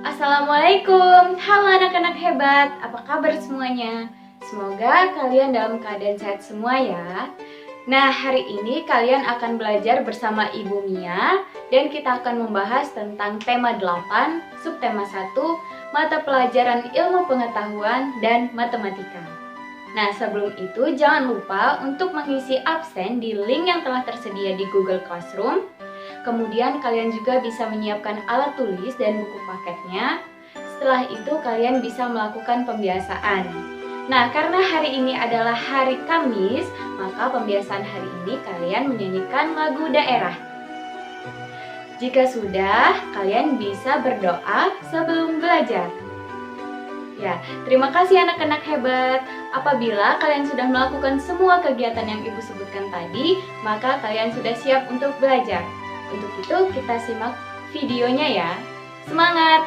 Assalamualaikum, halo anak-anak hebat, apa kabar semuanya? Semoga kalian dalam keadaan sehat semua ya. Nah, hari ini kalian akan belajar bersama Ibu Mia dan kita akan membahas tentang tema 8, subtema 1, mata pelajaran ilmu pengetahuan dan matematika. Nah, sebelum itu jangan lupa untuk mengisi absen di link yang telah tersedia di Google Classroom. Kemudian kalian juga bisa menyiapkan alat tulis dan buku paketnya. Setelah itu kalian bisa melakukan pembiasaan. Nah, karena hari ini adalah hari Kamis, maka pembiasaan hari ini kalian menyanyikan lagu daerah. Jika sudah, kalian bisa berdoa sebelum belajar. Ya, terima kasih anak-anak hebat. Apabila kalian sudah melakukan semua kegiatan yang Ibu sebutkan tadi, maka kalian sudah siap untuk belajar. Untuk itu kita simak videonya ya. Semangat!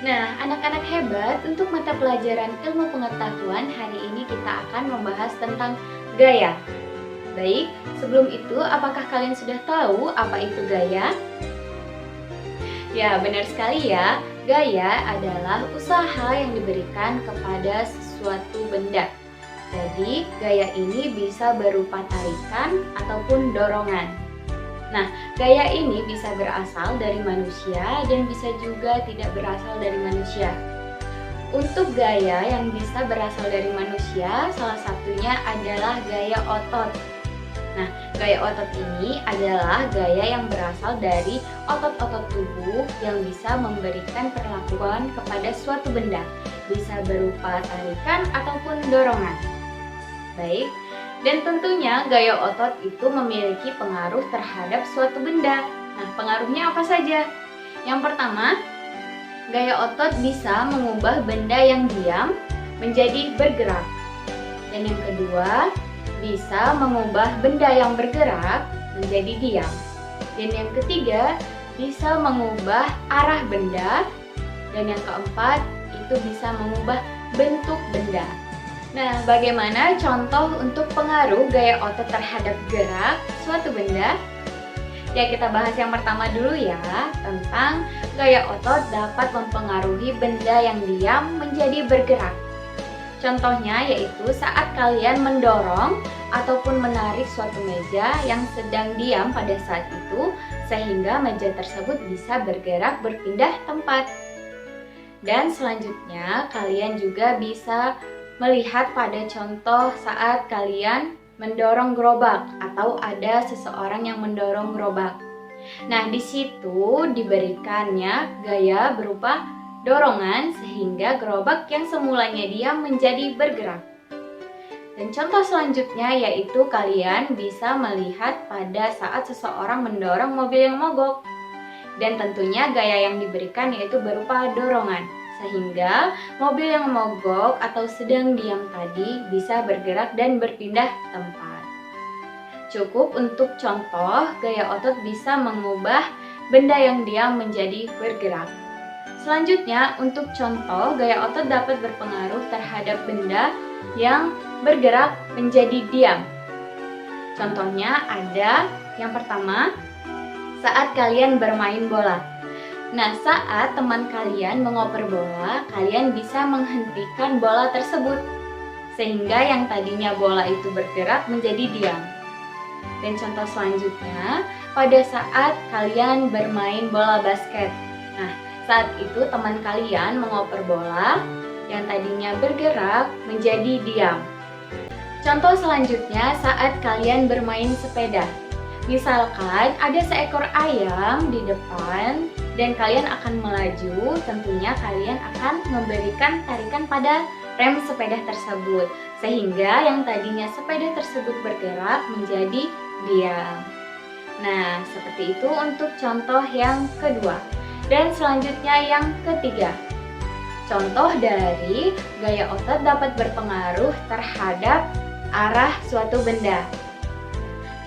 Nah, anak-anak hebat, untuk mata pelajaran ilmu pengetahuan hari ini kita akan membahas tentang gaya. Baik, sebelum itu apakah kalian sudah tahu apa itu gaya? Ya, benar sekali ya. Gaya adalah usaha yang diberikan kepada sesuatu benda. Jadi, gaya ini bisa berupa tarikan ataupun dorongan. Nah, gaya ini bisa berasal dari manusia dan bisa juga tidak berasal dari manusia. Untuk gaya yang bisa berasal dari manusia, salah satunya adalah gaya otot. Nah, gaya otot ini adalah gaya yang berasal dari otot-otot tubuh yang bisa memberikan perlakuan kepada suatu benda, bisa berupa tarikan ataupun dorongan. Baik, dan tentunya gaya otot itu memiliki pengaruh terhadap suatu benda. Nah, pengaruhnya apa saja? Yang pertama, gaya otot bisa mengubah benda yang diam menjadi bergerak. Dan yang kedua, bisa mengubah benda yang bergerak menjadi diam. Dan yang ketiga, bisa mengubah arah benda. Dan yang keempat, itu bisa mengubah bentuk benda. Nah, bagaimana contoh untuk pengaruh gaya otot terhadap gerak suatu benda? Ya, kita bahas yang pertama dulu ya, tentang gaya otot dapat mempengaruhi benda yang diam menjadi bergerak. Contohnya yaitu saat kalian mendorong ataupun menarik suatu meja yang sedang diam pada saat itu, sehingga meja tersebut bisa bergerak berpindah tempat. Dan selanjutnya kalian juga bisa melihat pada contoh saat kalian mendorong gerobak atau ada seseorang yang mendorong gerobak. Nah, di situ diberikannya gaya berupa dorongan sehingga gerobak yang semulanya diam menjadi bergerak. Dan contoh selanjutnya yaitu kalian bisa melihat pada saat seseorang mendorong mobil yang mogok. Dan tentunya gaya yang diberikan yaitu berupa dorongan, sehingga mobil yang mogok atau sedang diam tadi bisa bergerak dan berpindah tempat. Cukup untuk contoh, gaya otot bisa mengubah benda yang diam menjadi bergerak. Selanjutnya, untuk contoh, gaya otot dapat berpengaruh terhadap benda yang bergerak menjadi diam. Contohnya ada yang pertama, saat kalian bermain bola. Nah, saat teman kalian mengoper bola, kalian bisa menghentikan bola tersebut, sehingga yang tadinya bola itu bergerak menjadi diam. Dan contoh selanjutnya, pada saat kalian bermain bola basket. Nah, saat itu teman kalian mengoper bola yang tadinya bergerak menjadi diam. Contoh selanjutnya saat kalian bermain sepeda. Misalkan ada seekor ayam di depan dan kalian akan melaju, tentunya kalian akan memberikan tarikan pada rem sepeda tersebut, sehingga yang tadinya sepeda tersebut bergerak menjadi diam. Nah, seperti itu untuk contoh yang kedua. Dan selanjutnya yang ketiga, contoh dari gaya otot dapat berpengaruh terhadap arah suatu benda.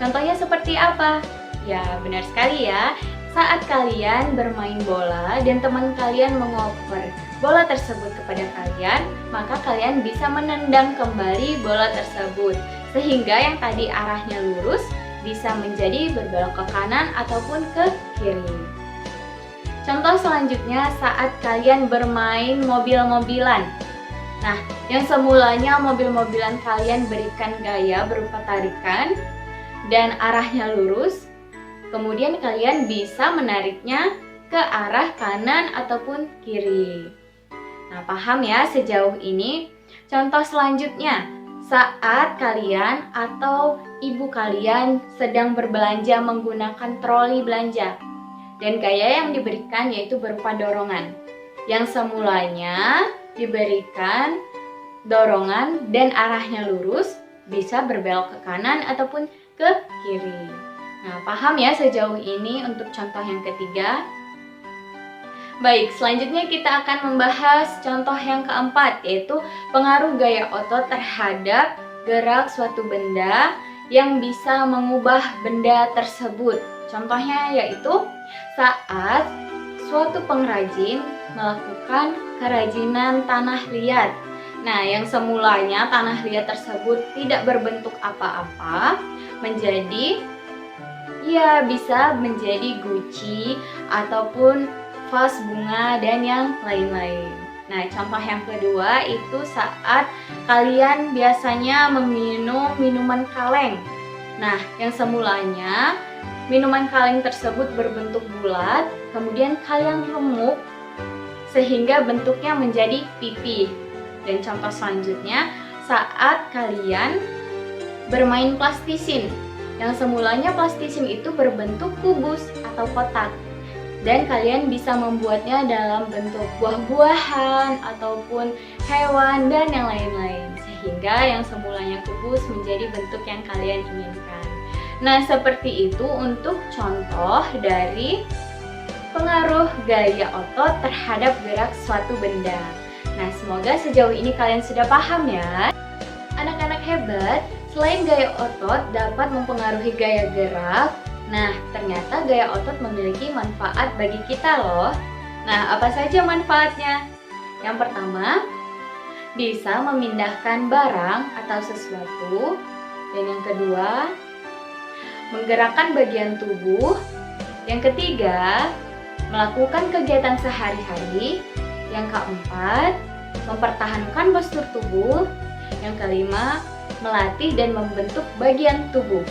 Contohnya seperti apa? Ya, benar sekali ya. Saat kalian bermain bola dan teman kalian mengoper bola tersebut kepada kalian, maka kalian bisa menendang kembali bola tersebut, sehingga yang tadi arahnya lurus bisa menjadi berbelok ke kanan ataupun ke kiri. Contoh selanjutnya saat kalian bermain mobil-mobilan. Nah, yang semulanya mobil-mobilan kalian berikan gaya berupa tarikan dan arahnya lurus, kemudian kalian bisa menariknya ke arah kanan ataupun kiri. Nah, paham ya sejauh ini? Contoh selanjutnya, saat kalian atau ibu kalian sedang berbelanja menggunakan troli belanja, dan gaya yang diberikan yaitu berupa dorongan. Yang semulanya diberikan dorongan dan arahnya lurus, bisa berbelok ke kanan ataupun ke kiri. Nah, paham ya sejauh ini untuk contoh yang ketiga? Baik, selanjutnya kita akan membahas contoh yang keempat, yaitu pengaruh gaya otot terhadap gerak suatu benda yang bisa mengubah benda tersebut. Contohnya yaitu saat suatu pengrajin melakukan kerajinan tanah liat. Nah, yang semulanya tanah liat tersebut tidak berbentuk apa-apa bisa menjadi guci ataupun vas bunga dan yang lain-lain. Nah, contoh yang kedua itu saat kalian biasanya meminum minuman kaleng. Nah, yang semulanya minuman kaleng tersebut berbentuk bulat, kemudian kalian remuk sehingga bentuknya menjadi pipi. Dan contoh selanjutnya saat kalian bermain plastisin. Yang semulanya plastisin itu berbentuk kubus atau kotak, dan kalian bisa membuatnya dalam bentuk buah-buahan ataupun hewan dan yang lain-lain, sehingga yang semulanya kubus menjadi bentuk yang kalian inginkan. Nah, seperti itu untuk contoh dari pengaruh gaya otot terhadap gerak suatu benda. Nah, semoga sejauh ini kalian sudah paham ya. Anak-anak hebat, selain gaya otot dapat mempengaruhi gaya gerak, nah ternyata gaya otot memiliki manfaat bagi kita loh. Nah, apa saja manfaatnya? Yang pertama, bisa memindahkan barang atau sesuatu. Dan yang kedua, menggerakkan bagian tubuh. Yang ketiga, melakukan kegiatan sehari-hari. Yang keempat, mempertahankan postur tubuh. Yang kelima, melatih dan membentuk bagian tubuh.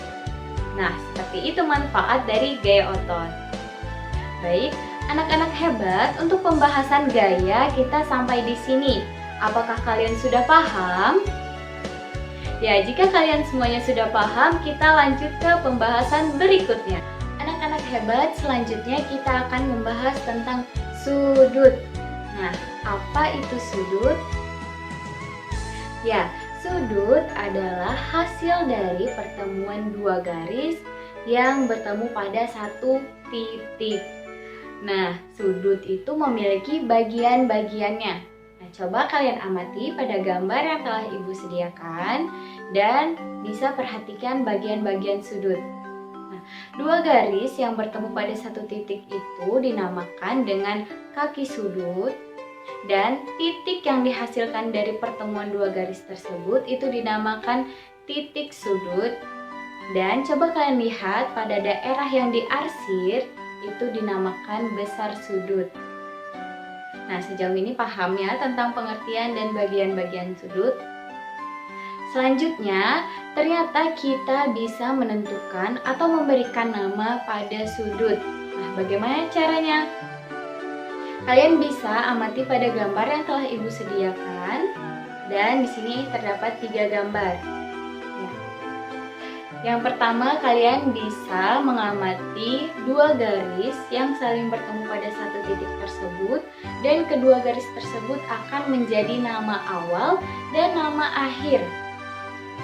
Nah, seperti itu manfaat dari gaya otot. Baik, anak-anak hebat, untuk pembahasan gaya kita sampai di sini. Apakah kalian sudah paham? Ya, jika kalian semuanya sudah paham, kita lanjut ke pembahasan berikutnya. Anak-anak hebat, selanjutnya kita akan membahas tentang sudut. Nah, apa itu sudut? Ya, sudut adalah hasil dari pertemuan dua garis yang bertemu pada satu titik. Nah, sudut itu memiliki bagian-bagiannya. Nah, coba kalian amati pada gambar yang telah Ibu sediakan dan bisa perhatikan bagian-bagian sudut. Nah, dua garis yang bertemu pada satu titik itu dinamakan dengan kaki sudut, dan titik yang dihasilkan dari pertemuan dua garis tersebut itu dinamakan titik sudut. Dan coba kalian lihat pada daerah yang diarsir itu dinamakan besar sudut. Nah, sejauh ini paham ya tentang pengertian dan bagian-bagian sudut? Selanjutnya, ternyata kita bisa menentukan atau memberikan nama pada sudut. Nah, bagaimana caranya? Kalian bisa amati pada gambar yang telah Ibu sediakan, dan di sini terdapat 3 gambar. Ya. Yang pertama, kalian bisa mengamati dua garis yang saling bertemu pada satu titik tersebut, dan kedua garis tersebut akan menjadi nama awal dan nama akhir.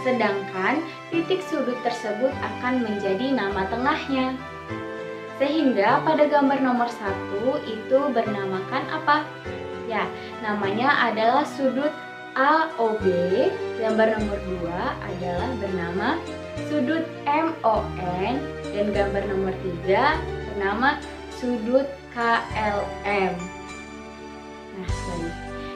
Sedangkan titik sudut tersebut akan menjadi nama tengahnya. Sehingga pada gambar nomor 1 itu bernamakan apa? Ya, namanya adalah sudut AOB. Gambar nomor 2 adalah bernama sudut MON, dan gambar nomor 3 bernama sudut KLM. Nah, baik.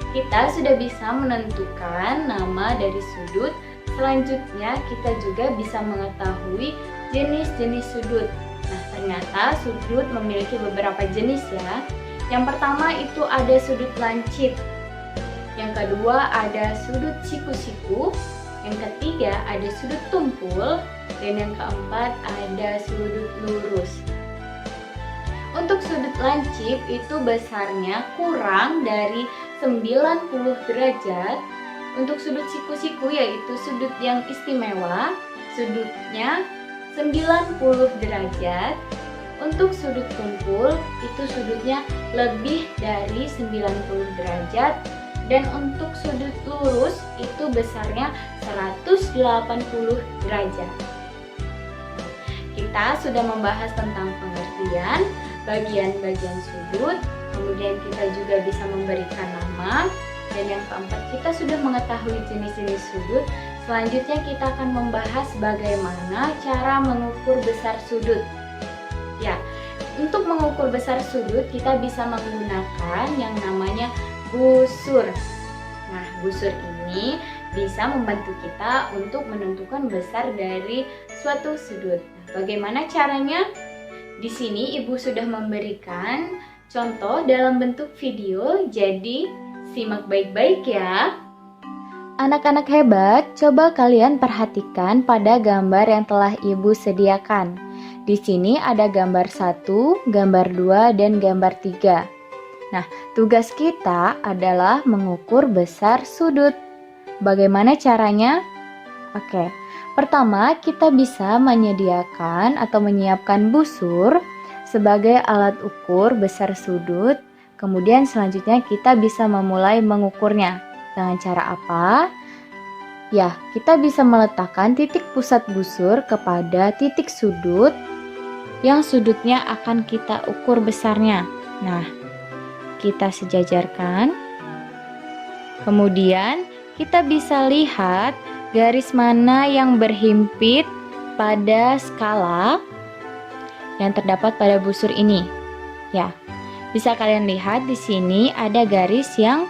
Kita sudah bisa menentukan nama dari sudut. Selanjutnya kita juga bisa mengetahui jenis-jenis sudut. Nah, Ternyata sudut memiliki beberapa jenis ya. Yang pertama itu ada sudut lancip. Yang kedua ada sudut siku-siku. Yang ketiga ada sudut tumpul. Dan yang keempat ada sudut lurus. Untuk sudut lancip itu besarnya kurang dari 90 derajat. Untuk sudut siku-siku yaitu sudut yang istimewa, sudutnya 90 derajat. Untuk sudut tumpul itu sudutnya lebih dari 90 derajat. Dan untuk sudut lurus itu besarnya 180 derajat. Kita sudah membahas tentang pengertian bagian-bagian sudut, kemudian kita juga bisa memberikan nama, dan yang keempat kita sudah mengetahui jenis-jenis sudut. Selanjutnya kita akan membahas bagaimana cara mengukur besar sudut. Ya, untuk mengukur besar sudut kita bisa menggunakan yang namanya busur. Nah, busur ini bisa membantu kita untuk menentukan besar dari suatu sudut. Nah, bagaimana caranya? Di sini Ibu sudah memberikan contoh dalam bentuk video, jadi simak baik-baik ya. Anak-anak hebat, coba kalian perhatikan pada gambar yang telah Ibu sediakan. Di sini ada gambar 1, gambar 2, dan gambar 3. Nah, tugas kita adalah mengukur besar sudut. Bagaimana caranya? Oke, pertama kita bisa menyediakan atau menyiapkan busur sebagai alat ukur besar sudut. Kemudian selanjutnya kita bisa memulai mengukurnya. Dengan cara apa? Ya, kita bisa meletakkan titik pusat busur kepada titik sudut yang sudutnya akan kita ukur besarnya. Nah, kita sejajarkan. Kemudian kita bisa lihat garis mana yang berhimpit pada skala yang terdapat pada busur ini. Ya, bisa kalian lihat di sini ada garis yang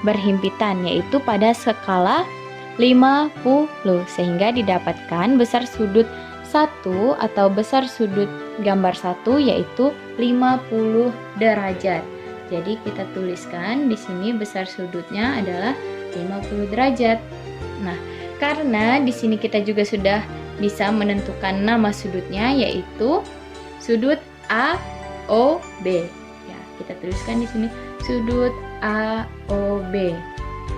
berhimpitan, yaitu pada skala 50, sehingga didapatkan besar sudut 1 atau besar sudut gambar 1 yaitu 50 derajat. Jadi kita tuliskan di sini besar sudutnya adalah 50 derajat. Nah, karena di sini kita juga sudah bisa menentukan nama sudutnya yaitu sudut AOB. Ya, kita tuliskan di sini sudut AOB.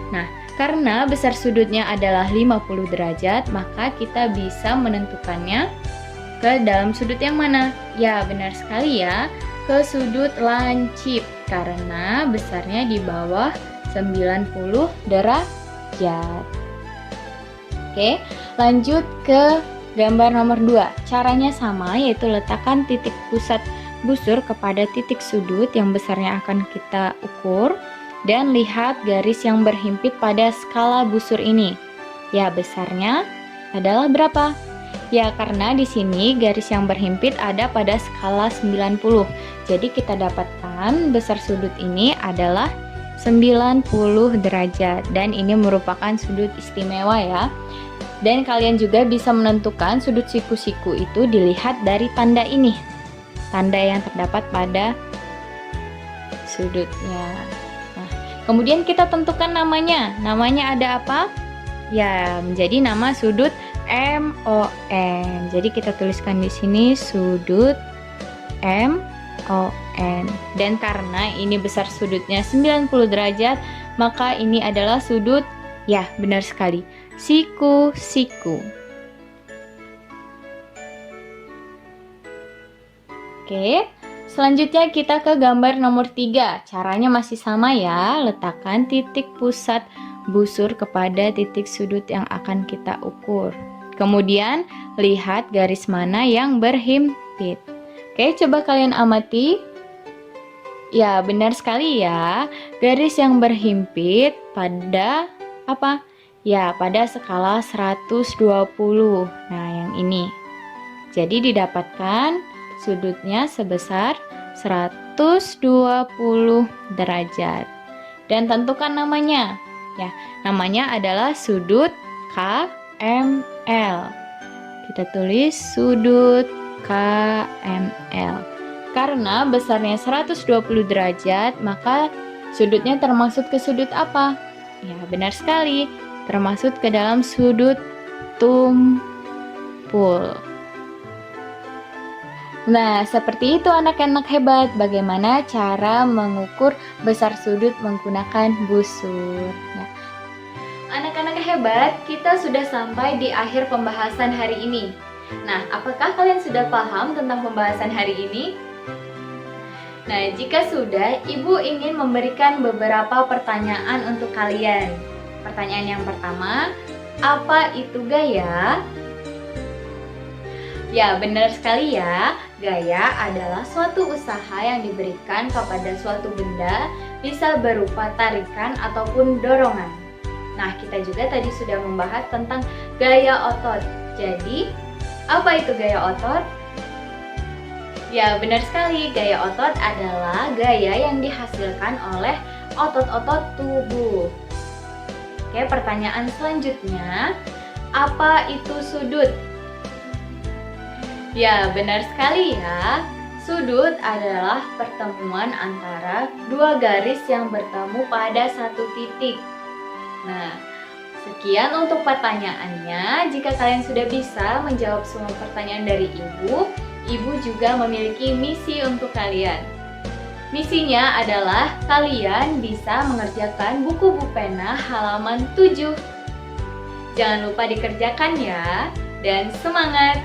Nah, karena besar sudutnya adalah 50 derajat, maka kita bisa menentukannya ke dalam sudut yang mana? Ya, benar sekali ya, ke sudut lancip karena besarnya di bawah 90 derajat. Oke, lanjut ke gambar nomor 2. Caranya sama, yaitu letakkan titik pusat busur kepada titik sudut yang besarnya akan kita ukur dan lihat garis yang berhimpit pada skala busur ini. Ya, besarnya adalah berapa? Ya, karena di sini garis yang berhimpit ada pada skala 90. Jadi kita dapatkan besar sudut ini adalah 90 derajat dan ini merupakan sudut istimewa ya. Dan kalian juga bisa menentukan sudut siku-siku itu dilihat dari tanda ini. Tanda yang terdapat pada sudutnya. Nah, kemudian kita tentukan namanya. Namanya ada apa? Ya, menjadi nama sudut MON. Jadi kita tuliskan di sini sudut MON. Dan karena ini besar sudutnya 90 derajat, maka ini adalah sudut, ya benar sekali, siku-siku. Oke, selanjutnya kita ke gambar nomor 3. Caranya masih sama ya, letakkan titik pusat busur kepada titik sudut yang akan kita ukur. Kemudian lihat garis mana yang berhimpit. Oke, coba kalian amati. Ya, benar sekali ya. Garis yang berhimpit pada apa? Ya, pada skala 120. Nah, yang ini. Jadi didapatkan sudutnya sebesar 120 derajat. Dan tentukan namanya. Ya, namanya adalah sudut KML. Kita tulis sudut kml. Karena besarnya 120 derajat, maka sudutnya termasuk ke sudut apa? Ya, benar sekali, termasuk ke dalam sudut tumpul. Nah, seperti itu anak-anak hebat, bagaimana cara mengukur besar sudut menggunakan busur. Nah, Anak-anak hebat, kita sudah sampai di akhir pembahasan hari ini. Nah, apakah kalian sudah paham tentang pembahasan hari ini? Nah, jika sudah, Ibu ingin memberikan beberapa pertanyaan untuk kalian. Pertanyaan yang pertama, apa itu gaya? Ya, benar sekali ya. Gaya adalah suatu usaha yang diberikan kepada suatu benda, bisa berupa tarikan ataupun dorongan. Nah, kita juga tadi sudah membahas tentang gaya otot. Jadi, apa itu gaya otot? Ya, benar sekali. Gaya otot adalah gaya yang dihasilkan oleh otot-otot tubuh. Oke, pertanyaan selanjutnya, apa itu sudut? Ya, benar sekali ya. Sudut adalah pertemuan antara dua garis yang bertemu pada satu titik. Nah, sekian untuk pertanyaannya. Jika kalian sudah bisa menjawab semua pertanyaan dari Ibu juga memiliki misi untuk kalian. Misinya adalah kalian bisa mengerjakan buku pena halaman 7. Jangan lupa dikerjakan ya, dan semangat!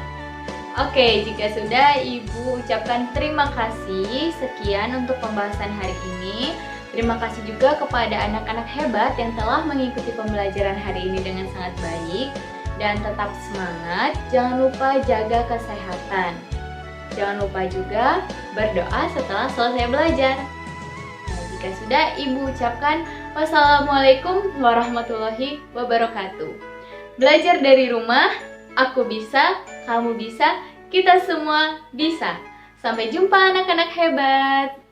Oke, jika sudah, Ibu ucapkan terima kasih. Sekian untuk pembahasan hari ini. Terima kasih juga kepada anak-anak hebat yang telah mengikuti pembelajaran hari ini dengan sangat baik. Dan tetap semangat, jangan lupa jaga kesehatan. Jangan lupa juga berdoa setelah selesai belajar. Nah, jika sudah, Ibu ucapkan wassalamualaikum warahmatullahi wabarakatuh. Belajar dari rumah, aku bisa, kamu bisa, kita semua bisa. Sampai jumpa anak-anak hebat.